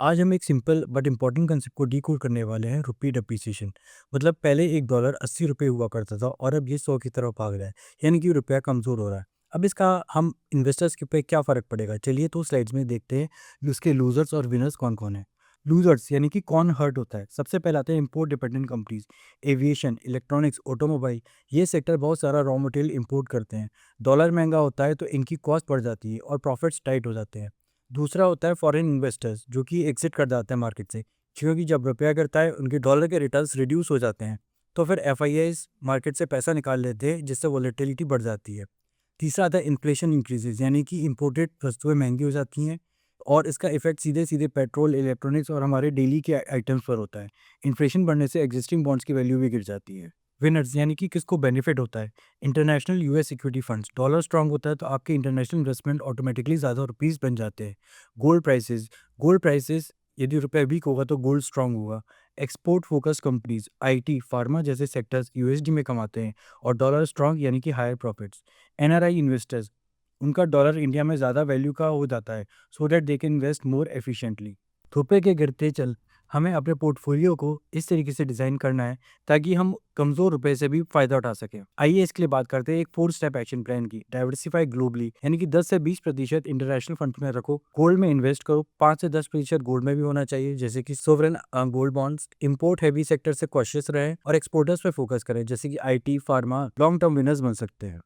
आज हम एक सिंपल बट इम्पॉर्टेंट कंसेप्ट को डीकोड करने वाले हैं, रुपी डेप्रिसिएशन। मतलब पहले $1 ₹80 हुआ करता था और अब ये 100 की तरफ भाग रहा है, यानी कि रुपया कमज़ोर हो रहा है। अब इसका हम इन्वेस्टर्स के पे क्या फ़र्क पड़ेगा, चलिए तो स्लाइड्स में देखते हैं कि उसके लूजर्स और विनर्स कौन कौन है। लूजर्स यानी कि कौन हर्ट होता है, सबसे पहले आते हैं import dependent companies. Aviation, electronics, automobile, ये सेक्टर बहुत सारा रॉ मटेरियल इंपोर्ट करते हैं। डॉलर महंगा होता है तो इनकी कॉस्ट बढ़ जाती है और प्रॉफिट्स टाइट हो जाते हैं। दूसरा होता है फॉरेन इन्वेस्टर्स, जो कि एग्जिट कर जाते हैं मार्केट से, क्योंकि जब रुपया गिरता है उनके डॉलर के रिटर्न्स रिड्यूस हो जाते हैं। तो फिर एफआईआईज मार्केट से पैसा निकाल लेते हैं, जिससे वॉलेटिलिटी बढ़ जाती है। तीसरा आता है इन्फ्लेशन इंक्रीजेज, यानी कि इंपोर्टेड वस्तुएं महंगी हो जाती हैं और इसका इफेक्ट सीधे सीधे पेट्रोल, इलेक्ट्रॉनिक्स और हमारे डेली के आइटम्स पर होता है। इन्फ्लेशन बढ़ने से एग्जिस्टिंग बॉन्ड्स की वैल्यू भी गिर जाती है। विनर्स यानी कि किसको बेनिफिट होता है, international US equity funds. Dollar strong होता है तो आपके इंटरनेशनल इन्वेस्टमेंट ऑटोमेटिकली ज़्यादा रुपीस बन जाते हैं। गोल्ड प्राइसेस, यदि रुपया वीक होगा तो गोल्ड स्ट्रांग होगा। Export focus companies, IT, pharma जैसे सेक्टर्स यूएसडी में कमाते हैं और डॉलर स्ट्रांग यानी कि हायर प्रॉफिट्स। एनआरआई इन्वेस्टर्स, उनका डॉलर इंडिया में ज़्यादा वैल्यू का हो जाता है, so that they can invest more efficiently. रुपए के गिरते चल हमें अपने पोर्टफोलियो को इस तरीके से डिज़ाइन करना है ताकि हम कमज़ोर रुपए से भी फ़ायदा उठा सकें। आइए इसके लिए बात करते हैं एक 4 स्टेप एक्शन प्लान की। डाइवर्सिफाई ग्लोबली, यानी कि 10 से 20% इंटरनेशनल फंड्स में रखो। गोल्ड में इन्वेस्ट करो, 5 से 10% गोल्ड में भी होना चाहिए, जैसे कि sovereign gold bonds. Import heavy sector से कॉशियस रहें और एक्सपोर्टर्स पे फोकस करें, जैसे कि IT, pharma long term winners बन सकते हैं।